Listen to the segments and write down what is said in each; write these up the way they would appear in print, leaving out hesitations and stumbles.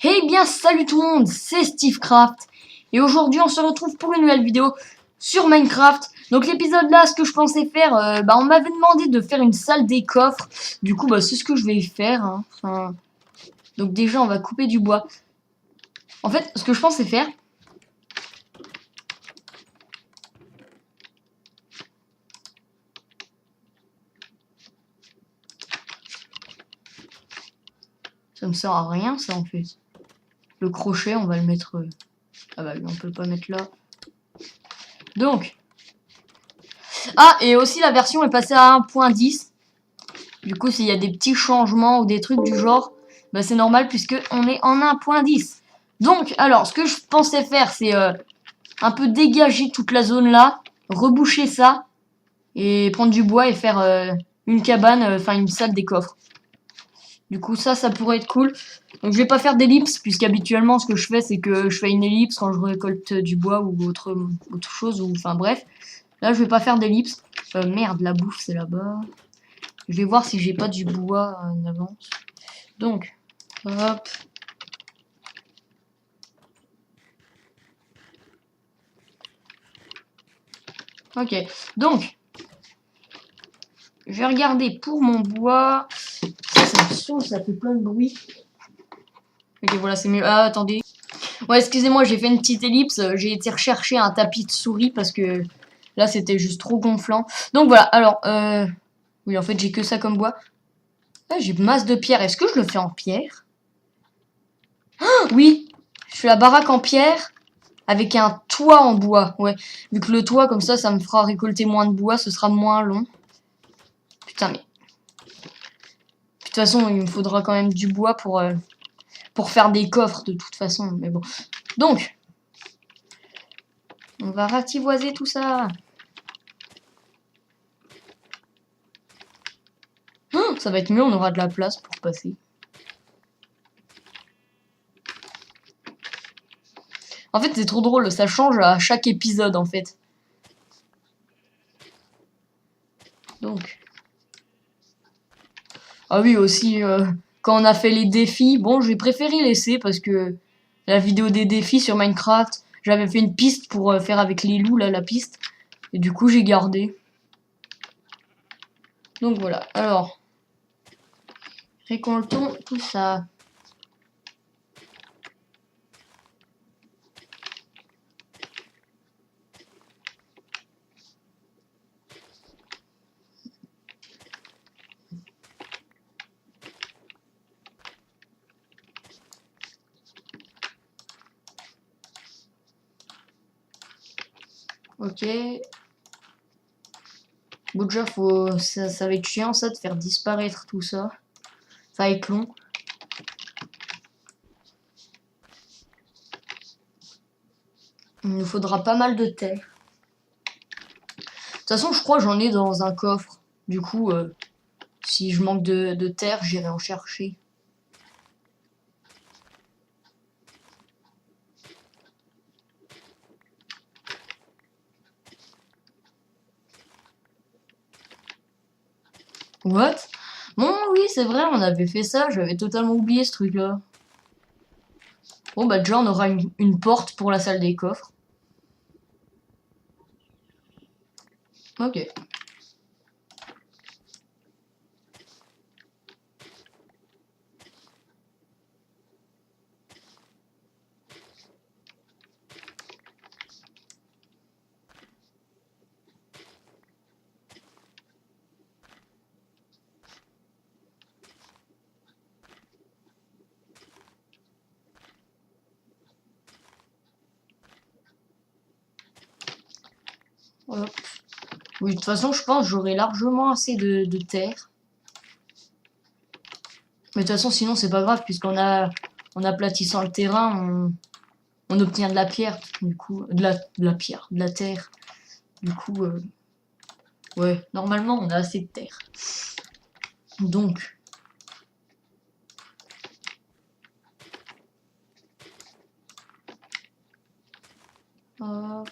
Eh bien salut tout le monde, c'est SteveCraft et aujourd'hui on se retrouve pour une nouvelle vidéo sur Minecraft. Donc l'épisode là, ce que je pensais faire, on m'avait demandé de faire une salle des coffres. Du coup c'est ce que je vais faire, hein. Enfin, donc déjà on va couper du bois. En fait ce que je pensais faire, ça me sert à rien ça en fait. Le crochet on va le mettre, ah bah on peut pas mettre là. Donc, ah et aussi la version est passée à 1.10. Du coup, s'il y a des petits changements ou des trucs du genre, bah c'est normal puisque on est en 1.10. Donc, alors, ce que je pensais faire, c'est un peu dégager toute la zone là, reboucher ça, et prendre du bois et faire une cabane, enfin une salle des coffres. Du coup, ça pourrait être cool. Donc, je vais pas faire d'ellipse, puisqu'habituellement, ce que je fais, c'est que je fais une ellipse quand je récolte du bois ou autre chose, ou enfin bref. Là, je vais pas faire d'ellipse. Merde, la bouffe, c'est là-bas. Je vais voir si j'ai pas du bois en avance. Donc, hop. Ok, donc, je vais regarder pour mon bois. Ça me saoule, ça fait plein de bruit. Ok, voilà, c'est mieux. Ah, attendez. Ouais, excusez-moi, j'ai fait une petite ellipse. J'ai été rechercher un tapis de souris parce que là, c'était juste trop gonflant. Donc voilà, alors, oui, en fait, j'ai que ça comme bois. Ah, j'ai masse de pierre. Est-ce que je le fais en pierre? Ah, oui, je fais la baraque en pierre. Avec un toit en bois, ouais. Vu que le toit, comme ça me fera récolter moins de bois, ce sera moins long. Putain, mais... De toute façon, il me faudra quand même du bois pour faire des coffres, de toute façon. Mais bon. Donc, on va rativoiser tout ça. Oh, ça va être mieux, on aura de la place pour passer. En fait, c'est trop drôle, ça change à chaque épisode, en fait. Donc... Ah oui, aussi, quand on a fait les défis, bon, j'ai préféré laisser parce que la vidéo des défis sur Minecraft, j'avais fait une piste pour faire avec les loups, là, la piste. Et du coup, j'ai gardé. Donc voilà, alors, récoltons tout ça. Ok. Bon, déjà, ça va être chiant, ça, de faire disparaître tout ça. Ça va être long. Il nous faudra pas mal de terre. De toute façon, je crois que j'en ai dans un coffre. Du coup, si je manque de terre, j'irai en chercher. What? Bon, oui, c'est vrai, on avait fait ça. J'avais totalement oublié ce truc-là. Bon, bah déjà, on aura une porte pour la salle des coffres. Ok. Hop. Oui, de toute façon, je pense que j'aurai largement assez de terre. Mais de toute façon, sinon, c'est pas grave, puisqu'on a, en aplatissant le terrain, on obtient de la pierre, du coup, de la pierre, de la terre. Du coup, ouais, normalement, on a assez de terre. Donc, hop.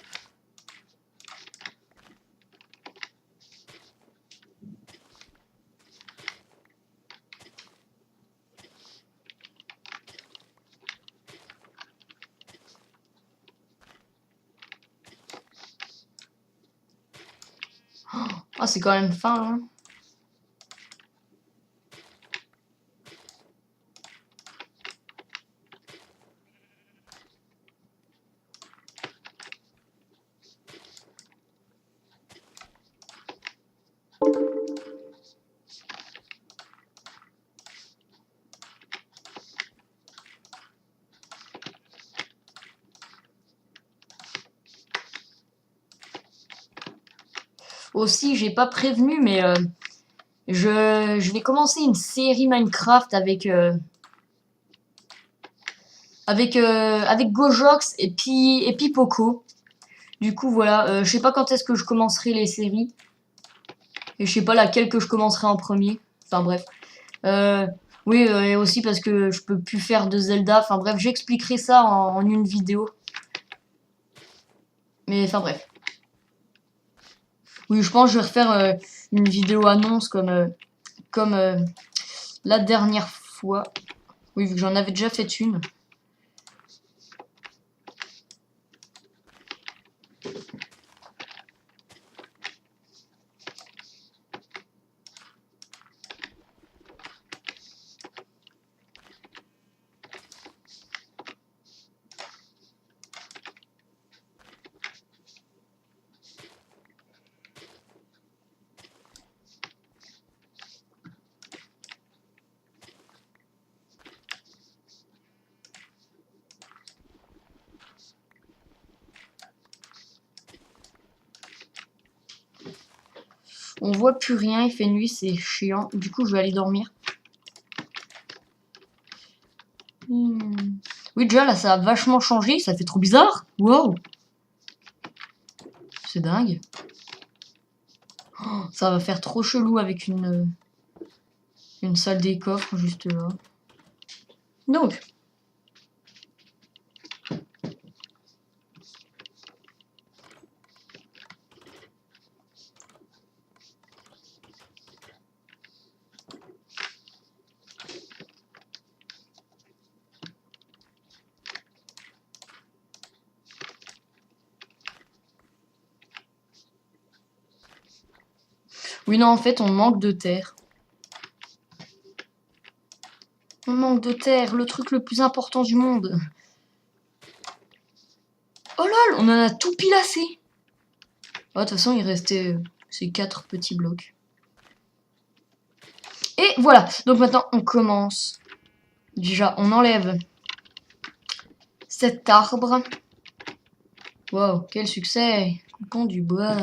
Ah, c'est quand même fin, hein. Aussi, j'ai pas prévenu, mais je vais commencer une série Minecraft avec Gojox et puis Poco. Du coup, voilà, je sais pas quand est-ce que je commencerai les séries. Et je sais pas laquelle que je commencerai en premier. Enfin bref. Euh, oui, et aussi parce que je peux plus faire de Zelda. Enfin bref, j'expliquerai ça en une vidéo. Mais enfin bref. Oui, je pense que je vais refaire une vidéo annonce comme la dernière fois. Oui, vu que j'en avais déjà fait une. On voit plus rien, il fait nuit, c'est chiant. Du coup, je vais aller dormir. Oui, déjà là, ça a vachement changé, ça fait trop bizarre. Wow, c'est dingue. Oh, ça va faire trop chelou avec une salle des coffres juste là. Donc, oui, non, en fait, on manque de terre. On manque de terre, le truc le plus important du monde. Oh lol, on en a tout pilassé. Oh, de toute façon, il restait ces 4 petits blocs. Et voilà, donc maintenant, on commence. Déjà, on enlève cet arbre. Wow, quel succès. Coupons du bois.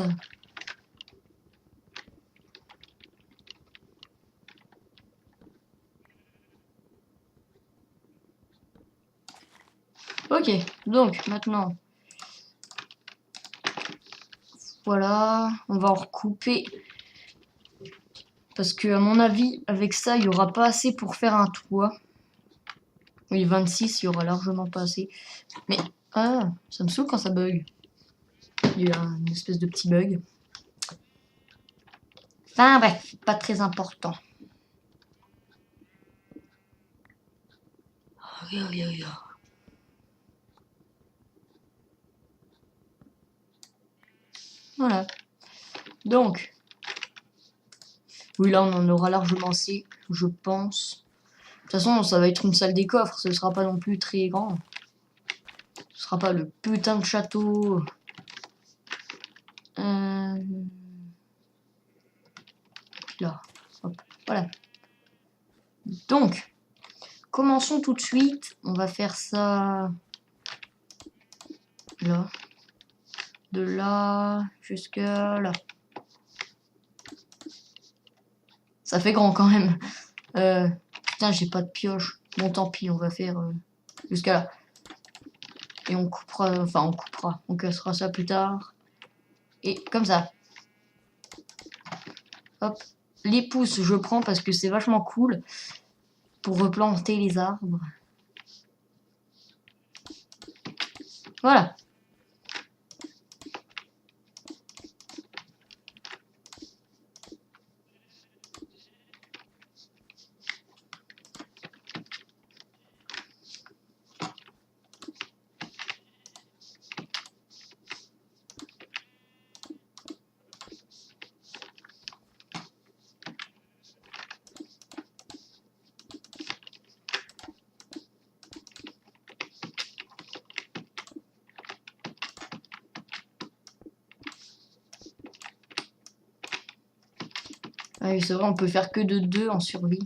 Ok, donc maintenant, voilà, on va en recouper. Parce que à mon avis, avec ça, il n'y aura pas assez pour faire un toit. Oui, 26, il y aura largement pas assez. Mais, ah, ça me saoule quand ça bug. Il y a une espèce de petit bug. Enfin bref, pas très important. Voilà. Donc, oui, là, on en aura largement assez, je pense. De toute façon, ça va être une salle des coffres, ce sera pas non plus très grand. Ce sera pas le putain de château. Là, hop, voilà. Donc, commençons tout de suite. On va faire ça là. De là jusqu'à là. Ça fait grand quand même. Putain, j'ai pas de pioche. Bon, tant pis, on va faire jusqu'à là. Et on coupera, enfin on coupera, on cassera ça plus tard. Et comme ça. Hop. Les pousses, je prends parce que c'est vachement cool pour replanter les arbres. Voilà. Ah oui, c'est vrai, on peut faire que de 2 en survie.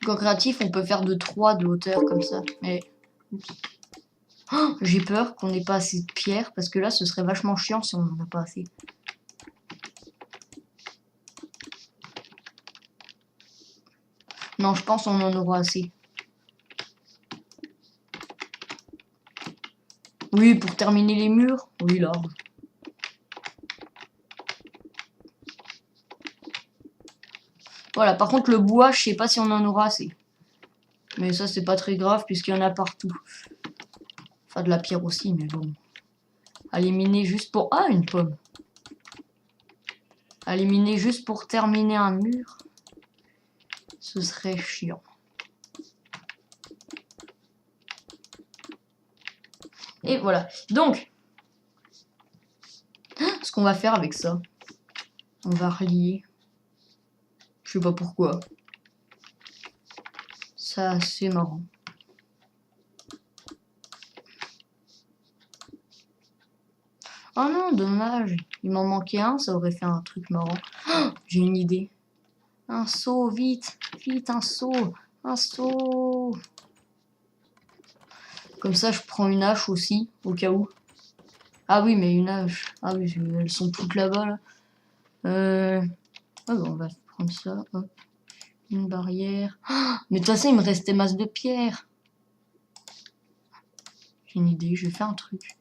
Donc en créatif, on peut faire de 3 de hauteur comme ça. Mais oh, j'ai peur qu'on n'ait pas assez de pierres parce que là, ce serait vachement chiant si on n'en a pas assez. Non, je pense qu'on en aura assez. Oui, pour terminer les murs. Oui, là. Voilà, par contre, le bois, je sais pas si on en aura assez. Mais ça, c'est pas très grave puisqu'il y en a partout. Enfin, de la pierre aussi, mais bon. Aller miner juste pour... Ah, une pomme. Aller miner juste pour terminer un mur. Ce serait chiant. Et voilà. Donc, ce qu'on va faire avec ça, on va relier. Je sais pas pourquoi. Ça, c'est marrant. Oh non, dommage. Il m'en manquait un, ça aurait fait un truc marrant. Oh, j'ai une idée. Un seau, vite. Vite, un seau. Un seau. Comme ça, je prends une hache aussi, au cas où. Ah oui, mais une hache. Ah oui, elles sont toutes là-bas, là. Ah bon, on va prendre ça. Hop. Une barrière. Oh, mais de toute façon, il me restait masse de pierres. J'ai une idée, je vais faire un truc.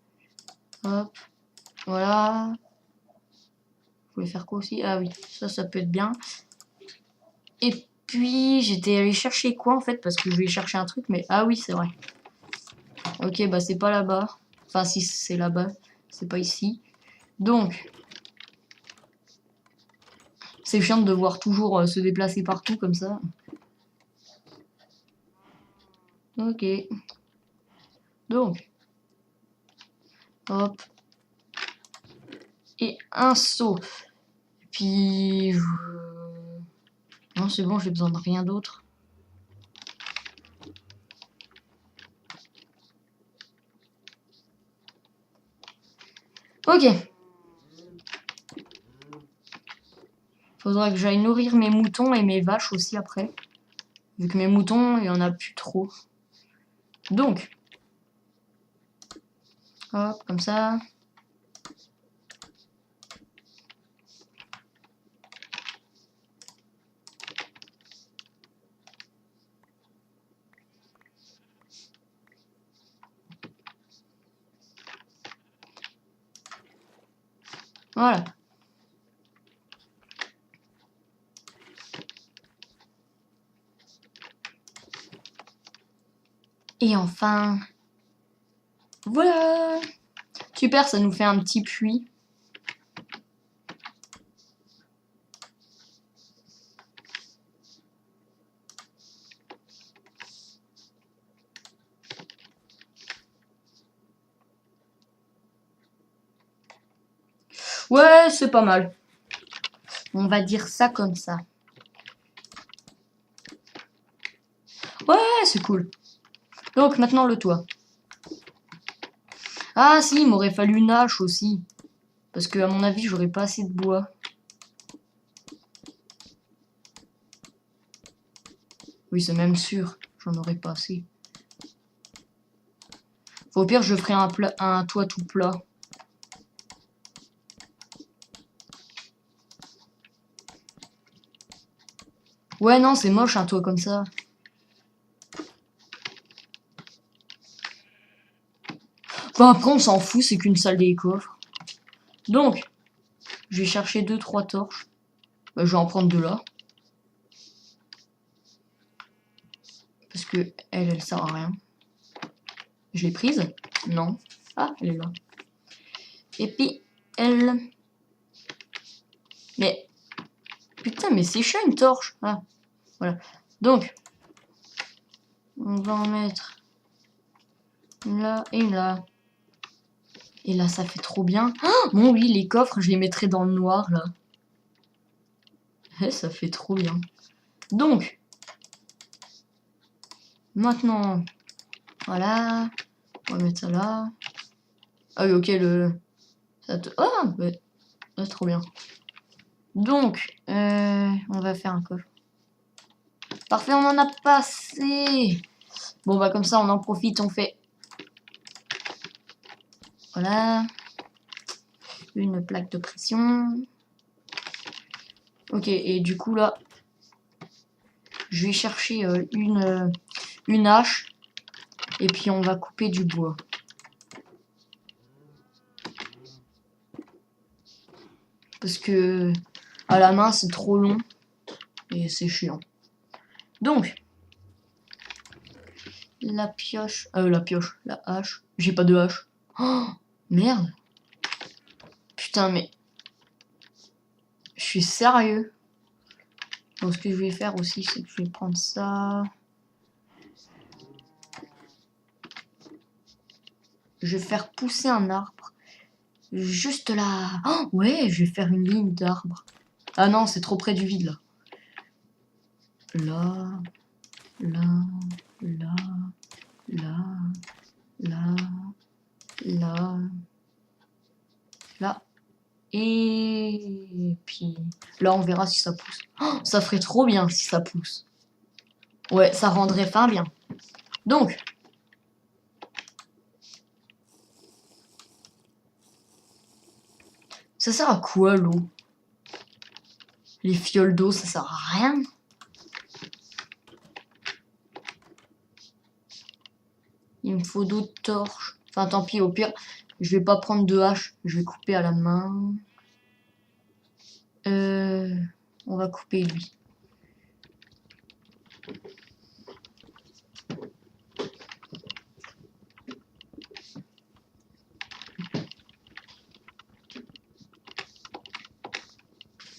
Hop. Voilà. Je voulais faire quoi aussi? Ah oui, ça peut être bien. Et puis, j'étais allé chercher quoi, en fait? Parce que je voulais chercher un truc, mais... Ah oui, c'est vrai. Ok, bah c'est pas là-bas. Enfin, si, c'est là-bas. C'est pas ici. Donc... C'est chiant de devoir toujours se déplacer partout, comme ça. Ok. Donc... Hop. Et un seau. Et puis... Non, c'est bon, j'ai besoin de rien d'autre. Ok. Faudra que j'aille nourrir mes moutons et mes vaches aussi après. Vu que mes moutons, il y en a plus trop. Donc. Hop, comme ça. Voilà. Et enfin... Voilà. Super, ça nous fait un petit puits. Ouais, c'est pas mal. On va dire ça comme ça. Ouais, c'est cool. Donc, maintenant le toit. Ah si, il m'aurait fallu une hache aussi. Parce que, à mon avis, j'aurais pas assez de bois. Oui, c'est même sûr. J'en aurais pas assez. Au pire, je ferai un toit tout plat. Ouais, non, c'est moche un toit comme ça. Enfin, après, on s'en fout, c'est qu'une salle des coffres. Donc, je vais chercher 2-3 torches. Bah, je vais en prendre 2 là. Parce que elle sert à rien. Je l'ai prise? Non. Ah, elle est là. Et puis, elle... Mais... Putain, mais c'est chaud une torche. Ah, voilà. Donc, on va en mettre une là et une là. Et là, ça fait trop bien. Oh, bon, oui, les coffres, je les mettrai dans le noir, là. Ça fait trop bien. Donc, maintenant, voilà. On va mettre ça là. Ah oui, ok, le... Ça te... Oh, ouais, c'est trop bien. Donc, on va faire un coffre. Parfait, on en a pas assez. Bon, bah comme ça, on en profite, on fait... Voilà. Une plaque de pression. Ok, et du coup, là, je vais chercher une hache. Et puis, on va couper du bois. Parce que à la main, c'est trop long. Et c'est chiant. Donc, la hache. J'ai pas de hache. Oh, merde. Putain, mais... Je suis sérieux. Donc, ce que je vais faire aussi, c'est que je vais prendre ça. Je vais faire pousser un arbre. Juste là. Oh, ouais, je vais faire une ligne d'arbres. Ah non, c'est trop près du vide, là. Là, là, là, là, là, là, là. Et puis là, on verra si ça pousse. Oh, ça ferait trop bien si ça pousse. Ouais, ça rendrait fin bien. Donc, ça sert à quoi l'eau? Les fioles d'eau, ça sert à rien. Il me faut d'autres torches. Enfin, tant pis, au pire, je vais pas prendre de hache. Je vais couper à la main. On va couper lui.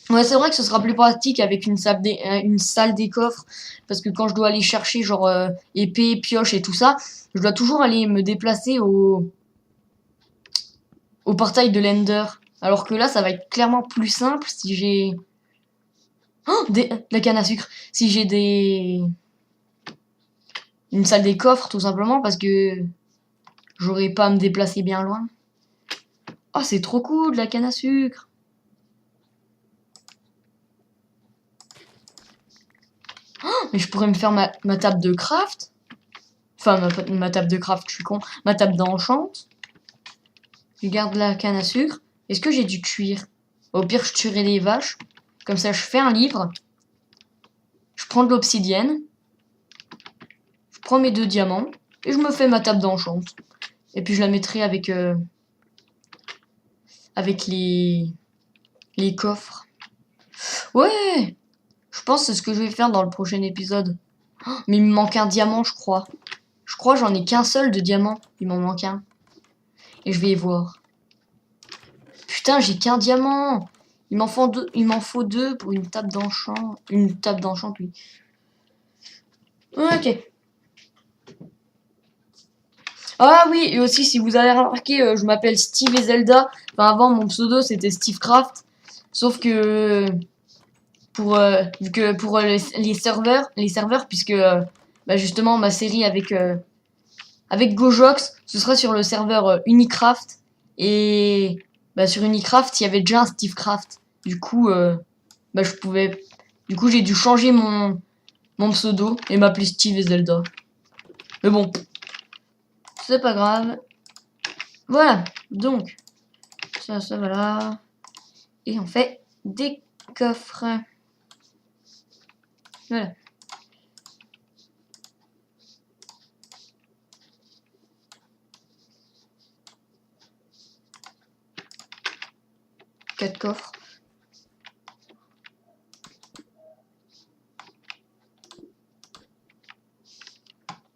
Ouais, c'est vrai que ce sera plus pratique avec une salle des coffres. Parce que quand je dois aller chercher, genre, épée, pioche et tout ça, je dois toujours aller me déplacer au portail de l'Ender. Alors que là, ça va être clairement plus simple si j'ai... Oh, la canne à sucre. Si j'ai une salle des coffres, tout simplement, parce que j'aurais pas à me déplacer bien loin. Oh, c'est trop cool, la canne à sucre. Oh, mais je pourrais me faire ma table de craft. Enfin, ma table de craft, je suis con. Ma table d'enchant. Je garde la canne à sucre. Est-ce que j'ai du cuir? Au pire, je tuerai les vaches. Comme ça, je fais un livre. Je prends de l'obsidienne. Je prends mes 2 diamants. Et je me fais ma table d'enchant. Et puis, je la mettrai avec les coffres. Ouais! Je pense que c'est ce que je vais faire dans le prochain épisode. Oh, mais il me manque un diamant, je crois. Je crois que j'en ai qu'un seul de diamant. Il m'en manque un. Et je vais y voir. Putain, j'ai qu'un diamant. Il m'en faut deux pour une table d'enchant. Une table d'enchant, oui. Ok. Ah oui, et aussi, si vous avez remarqué, je m'appelle Steve et Zelda. Enfin, avant, mon pseudo, c'était SteveCraft. Sauf que... vu que pour les serveurs, puisque... bah justement, ma série avec Gojox, ce sera sur le serveur Unicraft. Et bah, sur Unicraft, il y avait déjà un SteveCraft. Du coup, bah, je pouvais... Du coup, j'ai dû changer mon pseudo et m'appeler Steve et Zelda. Mais bon, c'est pas grave. Voilà, donc, ça, voilà. Et on fait des coffres. Voilà. Quatre coffres.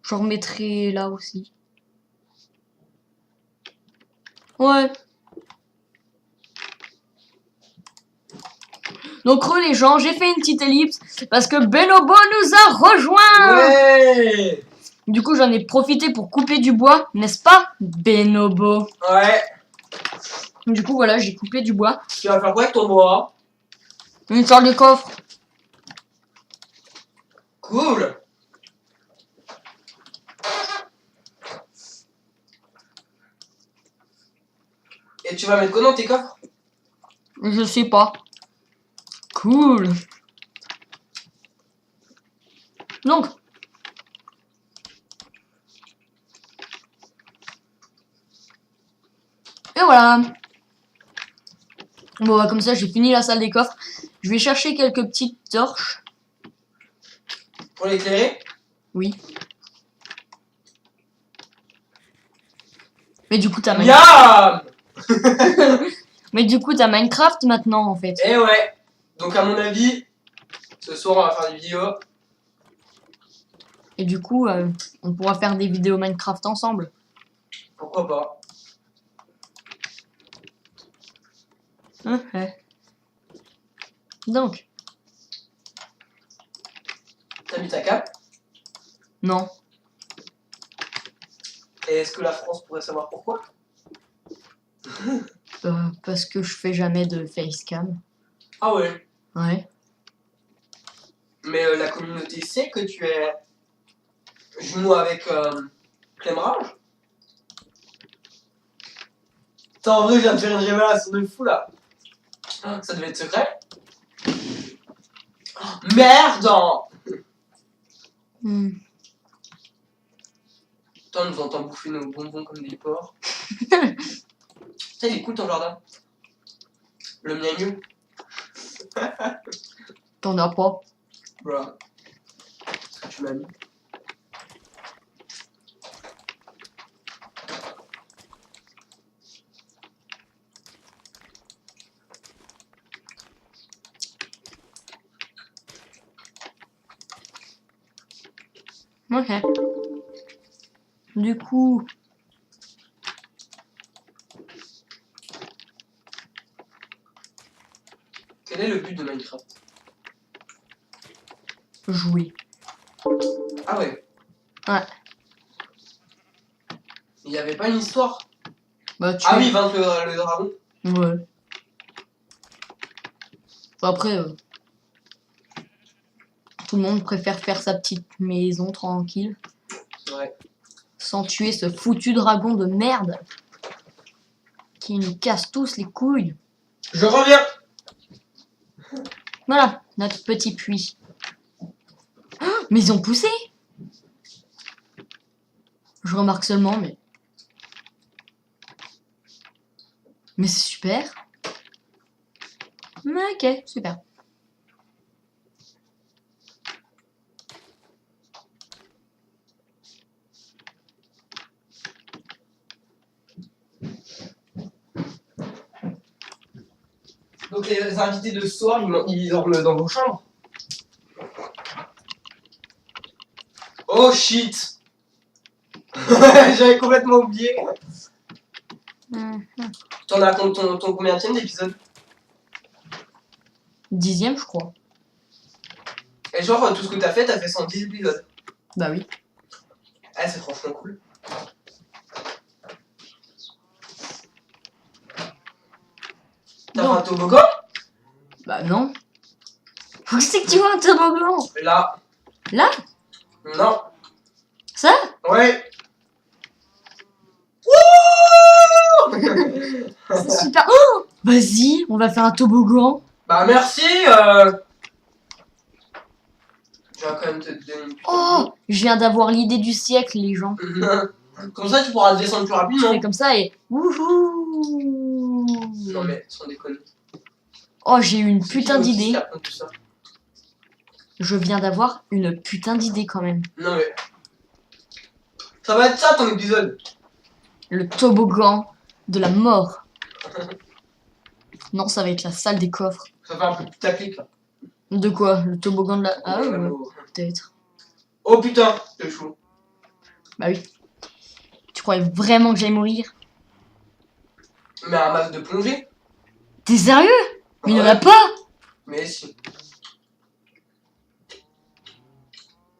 Je remettrai là aussi. Ouais. Donc les gens, j'ai fait une petite ellipse parce que Benobo nous a rejoint. Ouais. Du coup, j'en ai profité pour couper du bois, n'est-ce pas, Benobo? Ouais. Du coup, voilà, j'ai coupé du bois. Tu vas faire quoi avec ton bois? Une sorte de coffre. Cool. Et tu vas mettre quoi dans tes coffres? Je sais pas. Cool. Donc. Et voilà. Bon, bah, comme ça, j'ai fini la salle des coffres. Je vais chercher quelques petites torches. Pour l'éclairer? Oui. Mais du coup, t'as Minecraft. Yam. Mais du coup, t'as Minecraft maintenant, en fait. Eh ouais. Donc à mon avis, ce soir on va faire des vidéos. Et du coup, on pourra faire des vidéos Minecraft ensemble. Pourquoi pas? Ouais. Donc, T'as mis ta cape? non. Et est-ce que la France pourrait savoir pourquoi? Parce que je fais jamais de facecam. Ah ouais. Ouais. Mais la communauté sait que tu es jumeau avec Clémerage? Putain, en vrai, je viens de faire une révélation de fou là. Ça devait être secret? Merde! Hmm. Putain, on nous entend bouffer nos bonbons comme des porcs. Putain, il est cool ton jardin. Le mien est mieux. T'en as pas. Voilà. Ce que tu m'as mis. Ok. Du coup, Quel est le but de Minecraft? jouer. Ah ouais. Ouais. Il n'y avait pas une histoire? Bah, tu Ah oui, vaincre le dragon. Ouais. Après, tout le monde préfère faire sa petite maison tranquille. Ouais. Sans tuer ce foutu dragon de merde. Qui nous casse tous les couilles. Je reviens. Voilà, notre petit puits. Ah, mais ils ont poussé. Je remarque seulement, mais... Mais c'est super. Ok, super. Donc les invités de ce soir, ils dorment dans vos chambres? Oh shit. J'avais complètement oublié. T'en as ton combienième d'épisode? 10e, je crois. Et genre tout ce que t'as fait 110 épisodes. Bah oui. Ah c'est franchement cool. T'as fait un toboggan? Bah non. Où c'est que tu vois un toboggan? Là. Là? Non. Ça? Ouais. C'est super. Oh, vas-y, on va faire un toboggan. Bah merci. Je vais quand même te donner une... Oh, je viens d'avoir l'idée du siècle, les gens. Comme ça tu pourras descendre plus Je rapidement. fais comme ça et... Wouhou. Non mais sans déconner. Oh, j'ai eu une putain C'est qui d'idée. qui apprend tout ça? Je viens d'avoir une putain d'idée quand même. Non mais... Ça va être ça ton épisode. Le toboggan de la mort. Non, ça va être la salle des coffres. Ça fait un peu putaclic là. De quoi? Le toboggan de la... Ah ouais, Oh, peut-être. oh putain, c'est chaud. Bah oui. Tu croyais vraiment que j'allais mourir? Mais un masque de plongée? T'es sérieux? Mais il y en a Ouais. pas. Mais si.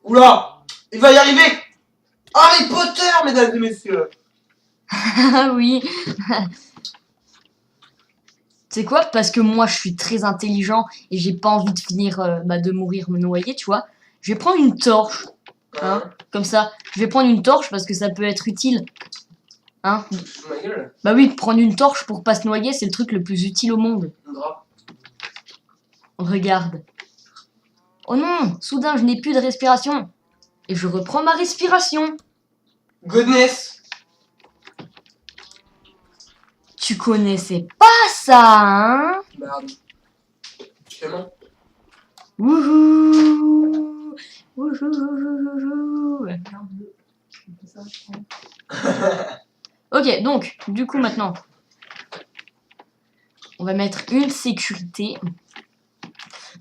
Oula! Il va y arriver! Harry Potter, mesdames et messieurs! Ah oui. C'est quoi? Parce que moi, je suis très intelligent et j'ai pas envie de finir, de mourir me noyer, tu vois. Je vais prendre une torche, hein, comme ça. Je vais prendre une torche parce que ça peut être utile. Hein? Sous ma gueule. Bah oui, prendre une torche pour pas se noyer, c'est le truc le plus utile au monde. Grave. Regarde. Oh non, soudain je n'ai plus de respiration. Et je reprends ma respiration. Goodness. Tu connaissais pas ça, hein? Merde. Vraiment. Wouhou. Wouhou. Ok, donc, du coup maintenant, on va mettre une sécurité.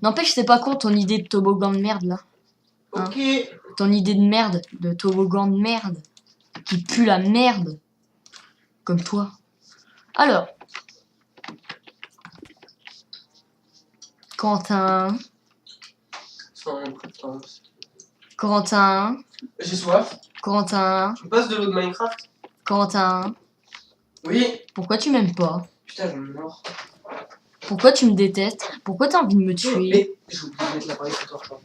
N'empêche, c'est pas con ton idée de toboggan de merde là. Hein? Ok. Ton idée de merde, de toboggan de merde, qui pue la merde, comme toi. Alors, Quentin, Sans prétence. Corentin, J'ai soif. Corentin, Tu me passes de l'eau de Minecraft? Corentin, Oui. pourquoi tu m'aimes pas? Putain, j'en ai mort. Pourquoi tu me détestes? Pourquoi t'as envie de me tuer? Mais j'ai oublié de mettre l'appareil photo recharge.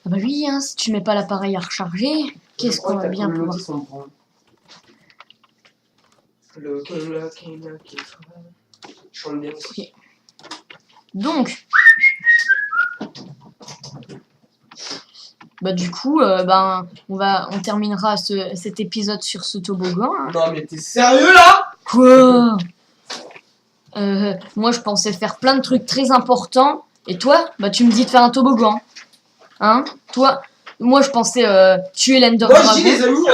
Ah bah oui, hein, si tu mets pas l'appareil à recharger, qu'est-ce qu'on va bien pouvoir... Le qui chante bien aussi. Donc, bah du coup, on terminera cet épisode sur ce toboggan. Hein. Non mais t'es sérieux là? Quoi? Moi je pensais faire plein de trucs très importants, et toi, bah tu me dis de faire un toboggan. Hein? Toi, moi je pensais tuer l'Ender Moi Dragon. je dis les amis,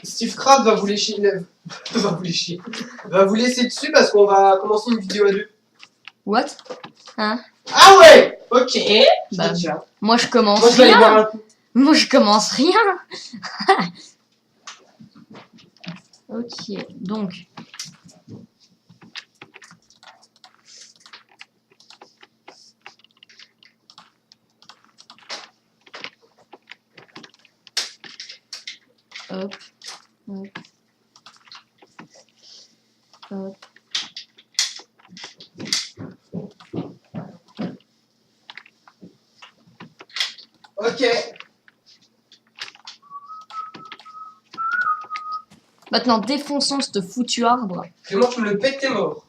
Steve Krabs va vous lécher, va vous lécher, va vous laisser dessus parce qu'on va commencer une vidéo à deux. What? Hein? Ah ouais. Ok. Bah, Tiens. moi je commence Moi je vais aller boire rien. un coup. Moi je commence rien. Ok, donc. Hop, hop, hop. Ok. Maintenant, défonçons ce foutu arbre. Clément, tu me le pètes, t'es mort.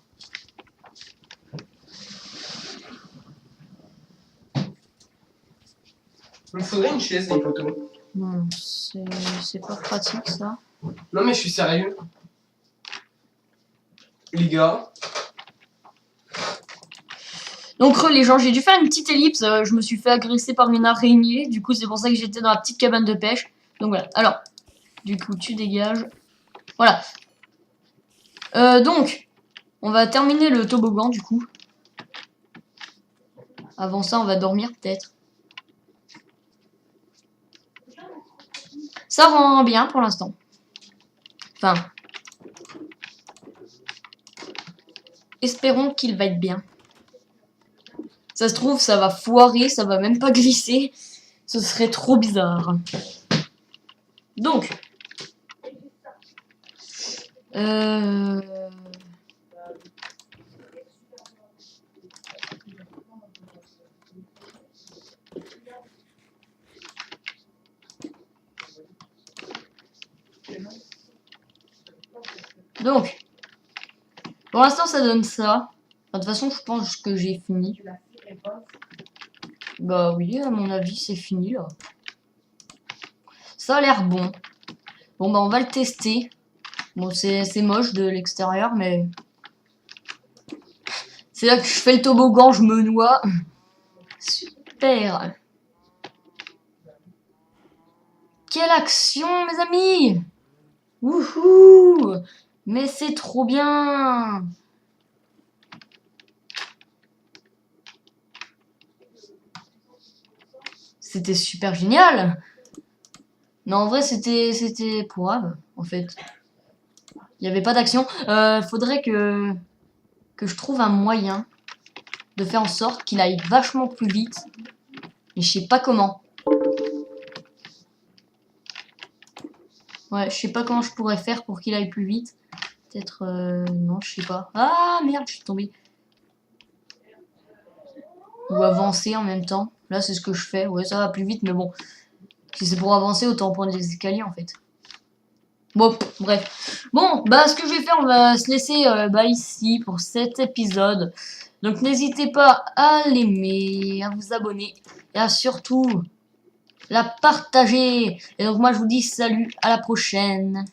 Il me faudrait une chaise, des poteaux. Non, c'est pas pratique ça. Non mais je suis sérieux. Les gars. Donc les gens, j'ai dû faire une petite ellipse. Je me suis fait agresser par une araignée. Du coup, c'est pour ça que j'étais dans la petite cabane de pêche. Donc voilà. Alors, du coup, tu dégages. Voilà. Donc, on va terminer le toboggan du coup. Avant ça, on va dormir peut-être. Ça rend bien pour l'instant. Enfin, espérons qu'il va être bien. Ça se trouve, ça va foirer, ça va même pas glisser. Ce serait trop bizarre. Donc, donc, pour l'instant, ça donne ça. Enfin, de toute façon, je pense que j'ai fini. Bah oui, à mon avis, c'est fini là. Ça a l'air bon. Bon, bah on va le tester. Bon, c'est moche de l'extérieur, mais... C'est là que je fais le toboggan, je me noie. Super. Quelle action, mes amis! Wouhou! Mais c'est trop bien! C'était super génial! Non, en vrai, c'était pourrave, en fait. Il n'y avait pas d'action. Faudrait que je trouve un moyen de faire en sorte qu'il aille vachement plus vite. Mais je sais pas comment. Ouais, je sais pas comment je pourrais faire pour qu'il aille plus vite. Peut-être... non, je sais pas. Ah, merde, je suis tombée. Ou avancer en même temps. Là, c'est ce que je fais. Ouais, ça va plus vite, mais bon. Si c'est pour avancer, autant prendre les escaliers, en fait. Bon, bref. Bon, bah, ce que je vais faire, on va se laisser ici pour cet épisode. Donc n'hésitez pas à l'aimer, à vous abonner et à surtout la partager. Et donc moi je vous dis salut, à la prochaine.